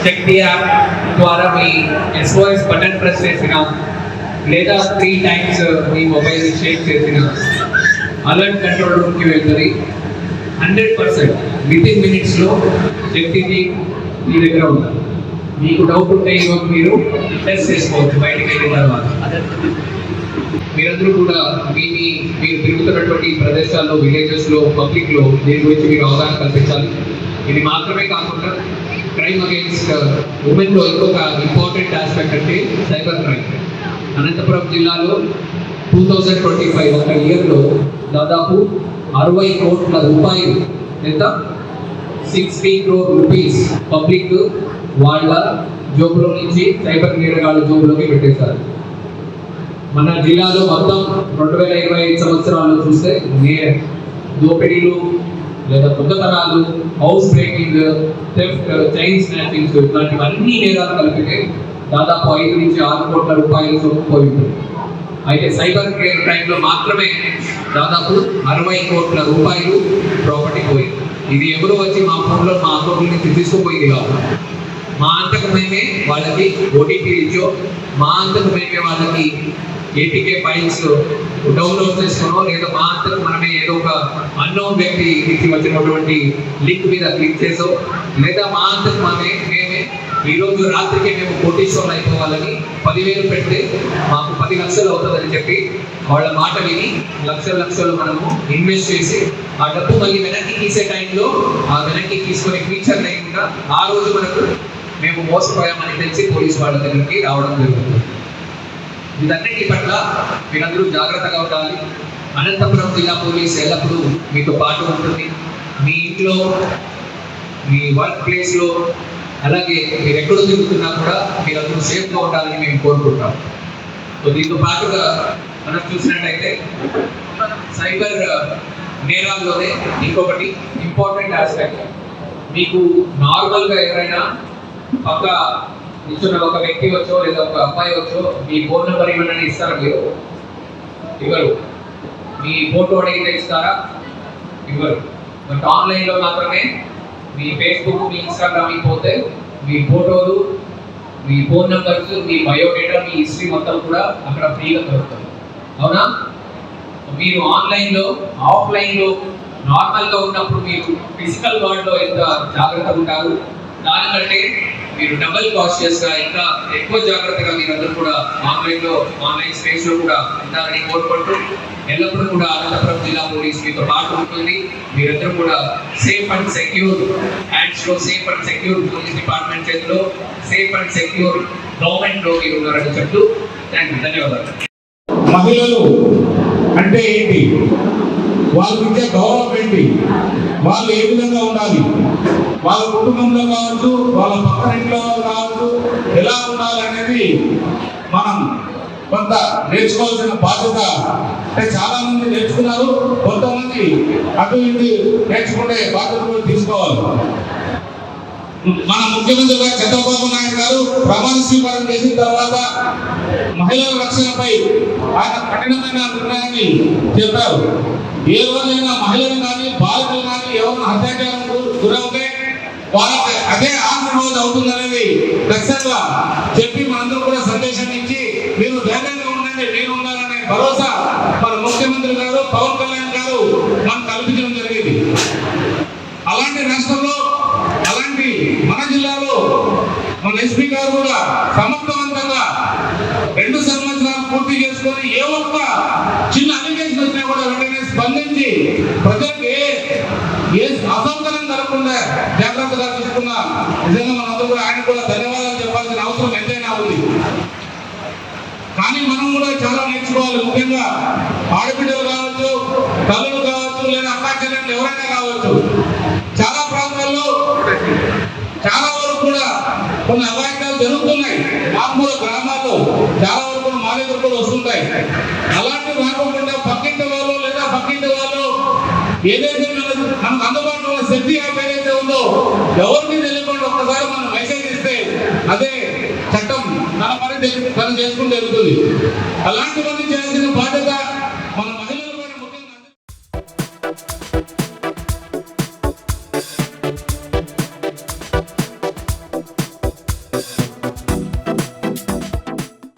శక్తి app ద్వారా మీ SOS button press చేసిన లేదా 3 times మీ మొబైల్ షేక్ చేసిన అలర్ట్ కంట్రోల్ రూమ్కి వెళ్తుంది. 100% వితిన్ మినిట్స్లో శక్తికి మీ దగ్గర ఉంటుంది. మీకు డౌట్ ఉంటే ఈరోజు మీరు టెస్ట్ చేసుకోవచ్చు బయటకు వెళ్ళిన తర్వాత. మీరందరూ కూడా మీరు తిరుగుతున్నటువంటి ప్రదేశాల్లో, విలేజెస్లో, పబ్లిక్లో దీని గురించి మీరు అవగాహన కల్పించాలి. ఇది మాత్రమే కాకుండా క్రైమ్ అగెయిన్స్ట్ ఉమెన్లో ఇంకొక ఇంపార్టెంట్ ఆస్పెక్ట్ అంటే సైబర్ క్రైమ్. అనంతపురం జిల్లాలో 2025 ఒక ఇయర్లో దాదాపు 60 కోట్ల రూపాయలు, ఎంత 60 crore rupees పబ్లిక్ వాళ్ళ జోబులో నుంచి సైబర్ నేరగాళ్ళ జోబులోకి పెట్టేశారు. మన జిల్లాలో మొత్తం 2025 సంవత్సరాల్లో చూస్తే దోపిడీలు లేదా దొంగతనాలు, house breaking, theft, chain snatchings ఇట్లాంటివన్నీ నేరాలు కలిపితే దాదాపు 5 నుంచి 6 కోట్ల రూపాయలు సొమ్ముపోయి ఉంటుంది. అయితే సైబర్ క్రైమ్లో మాత్రమే దాదాపు 60 కోట్ల రూపాయలు ప్రాపర్టీ పోయింది. ఇది ఎవరు వచ్చి మా ఫోన్లో మా అకౌంట్ నుంచి తీసుకుపోయింది కాదు. మా అంతకు మేమే వాళ్ళకి OTP ఇచ్చో, మా అంతకు మేమే వాళ్ళకి APK ఫైల్స్ డౌన్లోడ్ చేసుకోనో, లేదా మా అంతకు మనమే ఏదో ఒక అన్నోన్ వ్యక్తి నుంచి వచ్చినటువంటి లింక్ మీద క్లిక్ చేసో, లేదా మా అంతకు మేమే ఈరోజు రాత్రికి మేము కోటీశ్వర్లు అయిపోవాలని 10,000 పెడితే మాకు 10 లక్షలు అవుతుందని చెప్పి వాళ్ళ మాట విని లక్షలు మనము ఇన్వెస్ట్ చేసి ఆ డబ్బు మళ్ళీ వెనక్కి తీసే టైంలో ఆ వెనక్కి తీసుకునే ఫీచర్ లేకుండా ఆ రోజు మనకు మేము మోసపోయామని తెలిసి పోలీసు వాళ్ళ దగ్గరికి రావడం జరుగుతుంది. వీటన్నిటి పట్ల మీరందరూ జాగ్రత్తగా ఉండాలి. అనంతపురం జిల్లా పోలీస్ ఎల్లప్పుడూ మీతో పాటు ఉంటుంది. మీ ఇంట్లో, మీ వర్క్ ప్లేస్లో, అలాగే మీరు ఎక్కడ తిరుగుతున్నా కూడా మీరందరూ సేఫ్గా ఉండాలని మేము కోరుకుంటాం. సో దీంతో పాటుగా మనం చూసినట్టయితే సైబర్ నేరాల్లోనే ఇంకొకటి ఇంపార్టెంట్ ఆస్పెక్ట్, మీకు నార్మల్గా ఎవరైనా పక్క ఇచ్చిన ఒక వ్యక్తి వచ్చో లేదా ఒక అబ్బాయి వచ్చో మీ ఫోన్ నెంబర్ ఇవ్వనని ఇస్తారా? మీరు ఇవ్వరు. మీ ఫోటో అడిగితే ఇస్తారా? ఇవ్వరు. బట్ ఆన్లైన్లో మాత్రమే మీ ఫేస్బుక్, మీ ఇన్స్టాగ్రామ్కి పోతే మీ ఫోటోలు, మీ ఫోన్ నెంబర్స్, మీ బయోడేటా, మీ హిస్టరీ మొత్తం కూడా అక్కడ ఫ్రీగా దొరుకుతుంది. అవునా? మీరు ఆన్లైన్లో, ఆఫ్లైన్లో నార్మల్గా ఉన్నప్పుడు మీరు ఫిజికల్ వరల్డ్లో ఎంత జాగ్రత్తగా ఉంటారు, దానికంటే మీరు డబుల్ కాన్షియస్గా ఇంకా ఎక్కువ జాగ్రత్తగా మీరందరూ కూడా ఆన్లైన్ స్పేస్లో కూడా ఉండాలని కోరుకుంటూ, ఎల్లప్పుడూ కూడా అనంతపురం జిల్లా పోలీస్ మీతో పాటు ఉంటుంది. మీరందరూ కూడా సేఫ్ అండ్ సెక్యూర్ హ్యాండ్స్లో, safe and secure police department చేతిలో, సేఫ్ అండ్ సెక్యూర్ గవర్నమెంట్లో మీరు ఉన్నారని చెప్తూ ధన్యవాదాలు. మహిళలు అంటే ఏంటి, వాళ్ళకి ఇచ్చే గౌరవం ఏంటి, వాళ్ళు ఏ విధంగా ఉండాలి, వాళ్ళ కుటుంబంలో కావచ్చు, వాళ్ళ పక్కనింట్లో కావచ్చు, ఎలా ఉండాలి అనేది మనం కొంత నేర్చుకోవాల్సిన బాధ్యత. అంటే చాలా మంది నేర్చుకున్నారు, కొంతమంది అటు ఇటు నేర్చుకునే బాధ్యత కూడా తీసుకోవాలి. మన ముఖ్యమంత్రిగా చంద్రబాబు నాయుడు గారు ప్రమాణ స్వీకారం చేసిన తర్వాత మహిళల రక్షణపై ఆయన కఠినమైన నిర్ణయాన్ని చెప్పారు. ఏ రోజైనా మహిళలు కానీ, బాలికలు కానీ ఎవరైనా అత్యాచారం గురవుతే వాళ్ళకి అదే ఆఖరి రోజు అవుతుందనేది ఖచ్చితంగా చెప్పి మనందరూ కూడా సందేశం ఇచ్చి మీరు ధైర్యంగా ఉండండి, నేను ఉండాలనే భరోసా మన ముఖ్యమంత్రి గారు పవన్ కళ్యాణ్ గారు మనకు కల్పించడం జరిగింది. అలాంటి రాష్ట్రంలో, అలాంటి మన జిల్లాలో మన SP గారు కూడా సమర్థవంతంగా 2 సంవత్సరాలు పూర్తి చేసుకొని ఏ ఒక్క చిన్న అలిగేషన్ వచ్చినా కూడా వెంటనే స్పందించి ప్రజలకు ఏ అసౌకర్యం జరగకుండా జాగ్రత్తగా తీసుకున్న నిజంగా మనందరూ కూడా ఆయన కూడా ధన్యవాదాలు చెప్పాల్సిన అవసరం ఎంతైనా ఉంది. కానీ మనం కూడా చాలా నేర్చుకోవాలి. ముఖ్యంగా ఆడబిడ్డలు కావచ్చు, తల్లులు కావచ్చు, లేదా అక్కాచెల్లెలు ఎవరైనా కావచ్చు, చాలా ప్రాంతాల్లో చాలా వరకు కూడా కొన్ని అవాయిదాలు జరుగుతున్నాయి. మామూలు గ్రామాల్లో చాలా వరకు మా దగ్గర కూడా వస్తుంటాయి. అలాంటివి రాకుండా పక్కింటి వాళ్ళు లేదా పక్కింటి వాళ్ళు ఏదైతే మనకు అందుబాటులో ఉన్న శక్తి యాప్ ఏదైతే ఉందో ఎవరికి తెలియకుండా ఒక్కసారి మనం మెసేజ్ ఇస్తే అదే చట్టం తన పని తను చేసుకుంటూ వెళ్తుంది. అలాంటివన్నీ చేయాల్సిన బాధ్యత